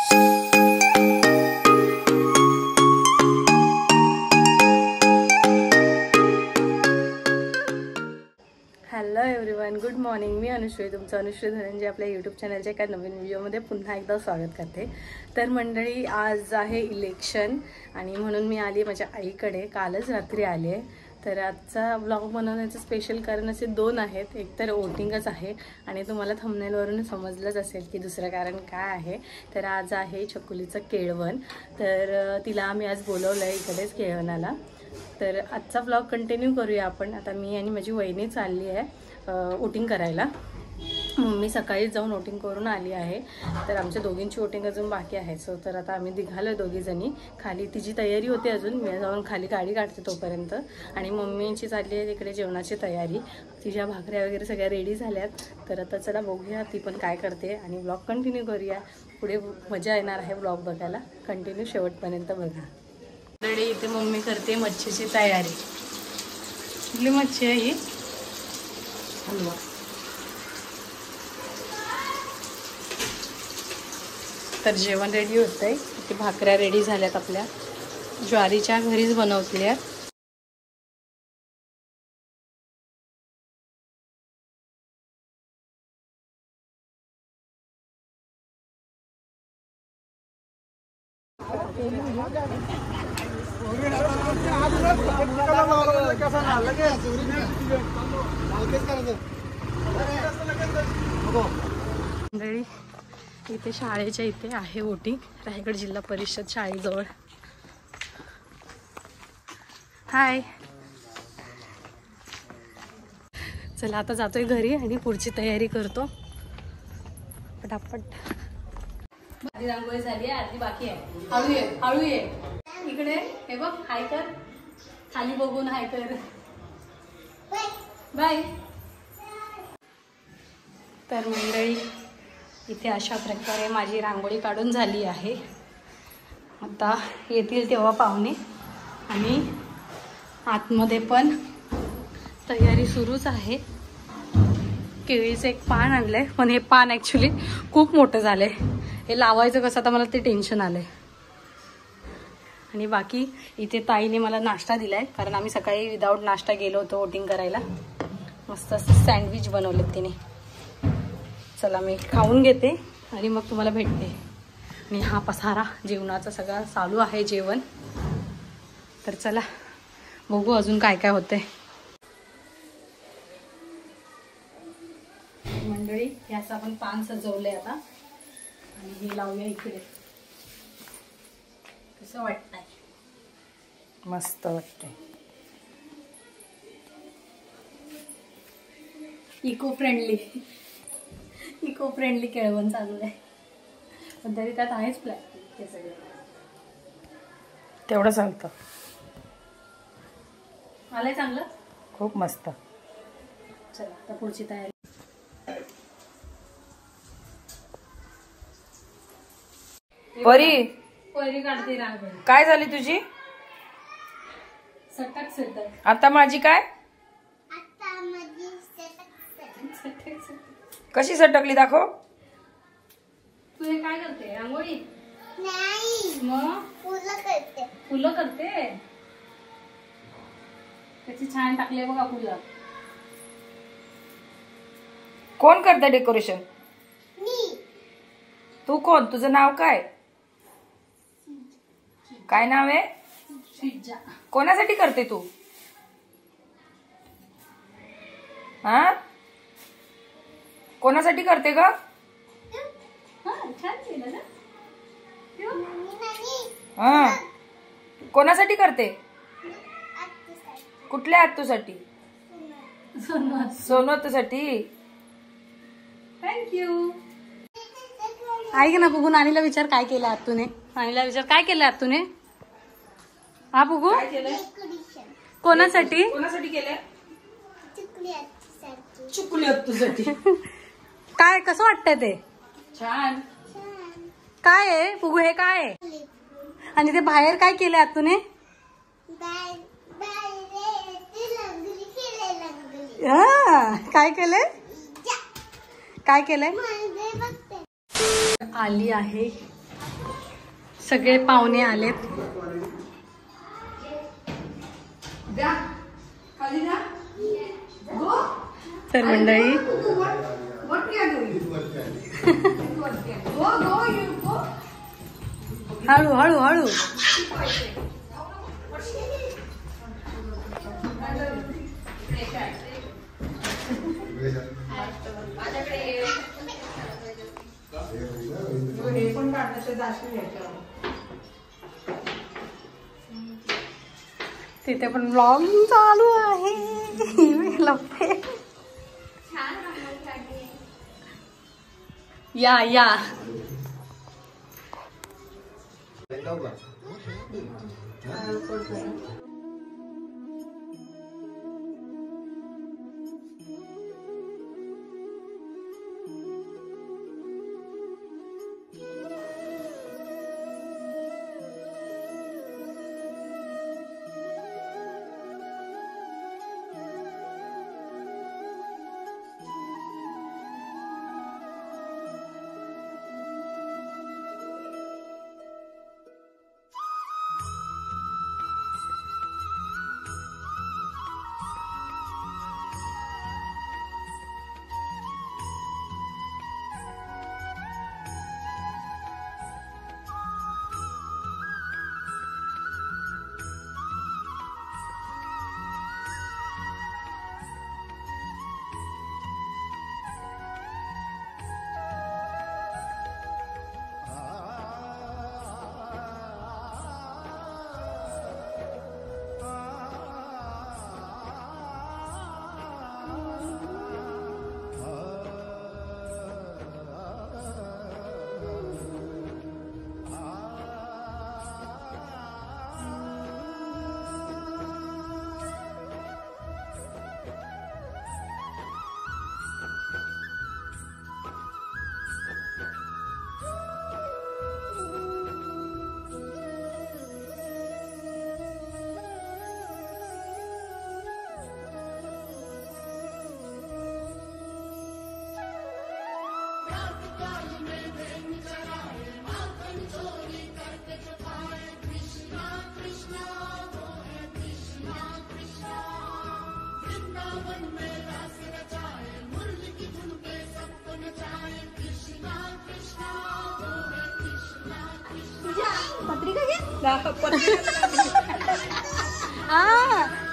Hello everyone, good morning. मी अनुश्री, तुमचं अनुश्री धनंजय आपल्या यूट्यूब चॅनलच्या एका नवीन व्हिडिओमध्ये पुन्हा एकदा स्वागत करते. तर मंडळी, आज आहे इलेक्शन आणि म्हणून मी आली माझ्या आईकडे. कालच रात्री आली आहे. तर आजचा ब्लॉग बनवण्याचं स्पेशल कारण असे दोन आहेत. एक तर वोटिंगच आहे आणि तुम्हाला थंबनेलवरून समजलंच असेल की दुसरं कारण काय आहे. तर आज आहे छकुलीचं केळवण. तर तिला आम्ही आज बोलवलं आहे इकडेच केळवणाला. तर आजचा ब्लॉग कंटिन्यू करूया आपण. आता मी आणि माझी वहिनी चालली आहे वोटिंग करायला. मम्मी सकाळीच जाऊन वोटिंग करून आली आहे. तर आमच्या दोघींची वोटिंग अजून बाकी आहे. सो तर आता आम्ही निघालो दोघीजणी. खाली तिची तयारी होती अजून, मी जाऊन खाली गाडी काढते तोपर्यंत. आणि मम्मीची चालली आहे तिकडे जेवणाची तयारी. तिच्या भाकऱ्या वगैरे सगळ्या रेडी झाल्यात. तर आता चला बघूया ती पण काय करते आणि ब्लॉग कंटिन्यू करूया. पुढे मजा येणार आहे ब्लॉग बघायला. कंटिन्यू शेवटपर्यंत बघा. ऑलरेडी इथे मम्मी करते मच्छीची तयारी. कुठली मच्छी आहे ही? हलवा. तर जेवण रेडी होतंय. इथे भाकऱ्या रेडी झाल्यात आपल्या. ज्वारीच्या घरीच बनवतल्या. मंडळी, इथे शाळेच्या इथे आहे वोटिंग. रायगड जिल्हा परिषद शाळेजवळ. हाय. चला आता जातोय घरी आणि पुढची तयारी करतो पटापट. आधी रांगोळी झाली आहे, आधी बाकी आहे. हळू ये, हळू ये. इकडे हे बघ, हाय कर. खाली बघून हाय कर. बाय. तर मंडळी, इथे अशा प्रकारे माझी रांगोळी काढून झाली आहे. आता येतील तेव्हा पाहुणे आणि आतमध्ये पण तयारी सुरूच आहे. केळीचं एक पान आणलंय, पण हे पान ॲक्च्युली खूप मोठं झालंय. हे लावायचं कसं आता मला ते टेन्शन आलंय. आणि बाकी इथे ताईने मला नाश्ता दिलाय, कारण आम्ही सकाळी विदाऊट नाश्ता गेलो होतो वोटिंग करायला. मस्त असं सँडविच बनवलेत तिने. चला मी खाऊन घेते आणि मग तुम्हाला भेटते. आणि हा पसारा जेवणाचा सगळा चालू आहे जेवण. तर चला बघू अजून काय काय होतंय. मंडळी, याचं आपण पान सजवलंय आता आणि हे लावूया इकडे. कसं वाटतंय? मस्त वाटतंय. इको फ्रेंडली केळवण चालू आहे. पण तरी त्यात आहेच प्लॅस्टिक हे सगळं. तेवढं चालतं. आलंय चांगलं, खूप मस्त. चला आता पुढची तयारी. परी काढते रांगोळी. काय झाली तुझी? सटक. आता माझी काय? कशी सटकली दाखव. तू हे काय करते? रांगोळी नाही, मग फुलं करते. त्याची छान टाकले बघा फुलं. कोण करते डेकोरेशन? तू कोण? तुझं नाव काय? काय नाव आहे? शिजा. कोणासाठी करते तू? हा, कोणासाठी करते ग? हा, कोणासाठी करते? कुठल्या आत्तूसाठी? सोनवतूसाठी. थँक्यू. ऐक ना बघून, अनिला विचार काय केलं आत्तूने. अनिला विचार काय केलं आत्तूने. हा बघू. कोणासाठी? कोणासाठी केलं? चुकली आत्तूसाठी. काय कसं वाटतंय ते? छान. काय आहे बघू, हे काय आहे? आणि ते बाहेर काय केलंय आत्तूने? काय केलंय? काय केलंय? आली आहे सगळे पाहुणे आलेत. तर मंडळी हळू हळू हळू. तिथे पण व्लॉग चालू आहे. लपे या या.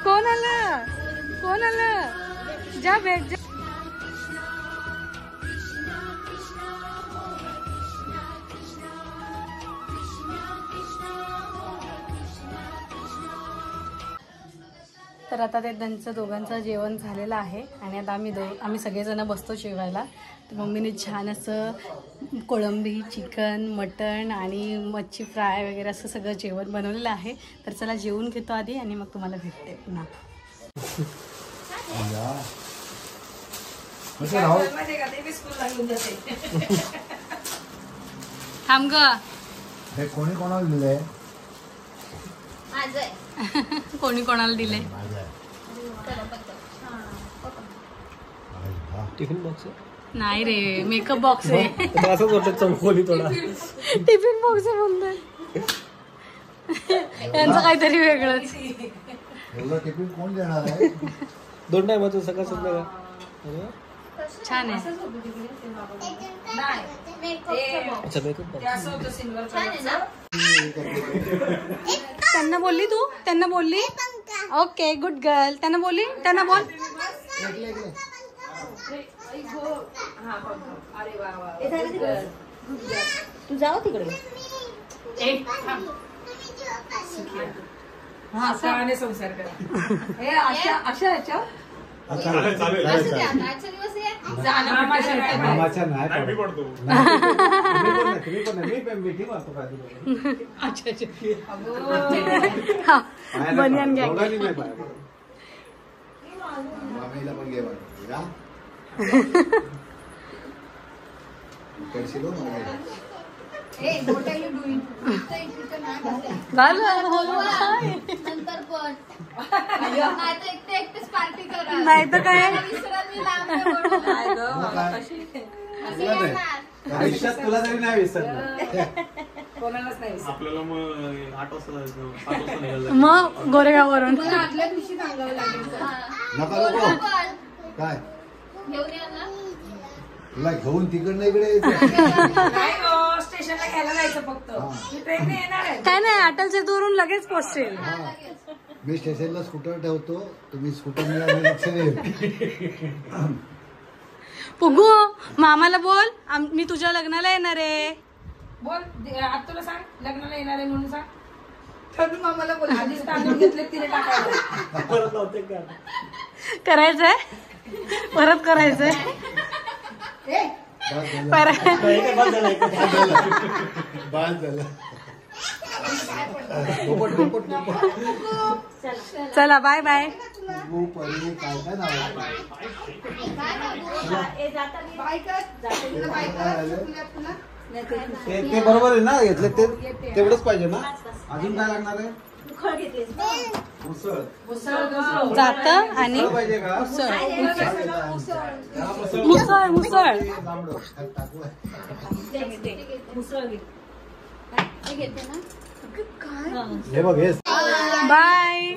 कोण आलं कोण आलं. जा भेट जा. तर आता ते त्यांचं दोघांचं जेवण झालेलं आहे आणि आता आम्ही सगळेजण बसतो जेवायला. तर मम्मीने छान असं कोळंबी, चिकन, मटण आणि मच्छी फ्राय वगैरे असं सगळं जेवण बनवलेलं आहे. तर चला जेवून घेतो आधी आणि मग तुम्हाला भेटते पुन्हा. थांब ग. कोणी कोणाला दिलंय? कोणी कोणाला दिले? टिफिन बॉक्स नाही रे, मेकअप बॉक्स आहे. असंच होतं चौकोनी थोडा. टिफिन बॉक्स आहे बोलतोय. यांचं काहीतरी वेगळंच. टिफिन कोण देणार आहे? 2 टायमाचं सकाळ संध्याकाळ. छान आहे. अच्छा मेकअप त्यांना बोलली तू? त्यांना बोलली? Okay good girl. त्यांना बोलली? त्यांना बोल. तू जाओ तिकडे. हा सगळ्यांनी संसार करा. अशा याच्या बनियान घ्या. नाही तर काय आयुष्यात तुला तरी नाही विसरणार. कोणालाच नाही. आपल्याला मग 8 वाजता जायचं, 7 वाजता निघायचं. मग गोरेगाववरून मला आदल्या दिवशी सांगावं लागेल. नका नको काय तुला घेऊन तिकडनं इकडे यायचं. नाही हो, स्टेशनला घ्यायला जायचं फक्त. मी ट्रेनने येणार आहे. काय नाही अटलच्या दूरून लगेच पोहोचेल. हा. मी स्टेशनला स्कूटर ठेवतो, तुम्ही स्कूटर लक्ष दे. पुगू मामाला बोल मी तुझ्या लग्नाला येणार आहे. बोल आता तुला सांग लग्नाला येणार आहे म्हणून सांग. तर मामाला बोल आधीच तांदूळ घेतले तिने टाकायला. परत लावते का? करायचंय परत करायचंय परत. बाद झालं. चला बाय बाय. काय काय नाव ते बरोबर आहे ना घेतले ते तेवढंच पाहिजे ना अजून काय लागणार आहे उसळ जात आणि पाहिजे का मुसळ मुसळ. हे बघ हे बाय.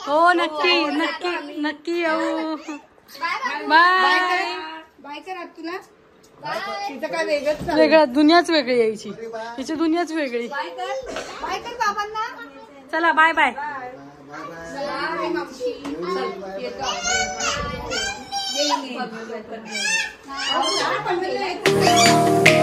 हो नक्की नक्की नक्की येऊ. बाय. बाय कर तुला. तिचं काय वेगळंच वेगळं दुनियाच वेगळी यायची तिची दुनियाच वेगळी. बाय कर बाबांना. चला बाय बाय. येईल.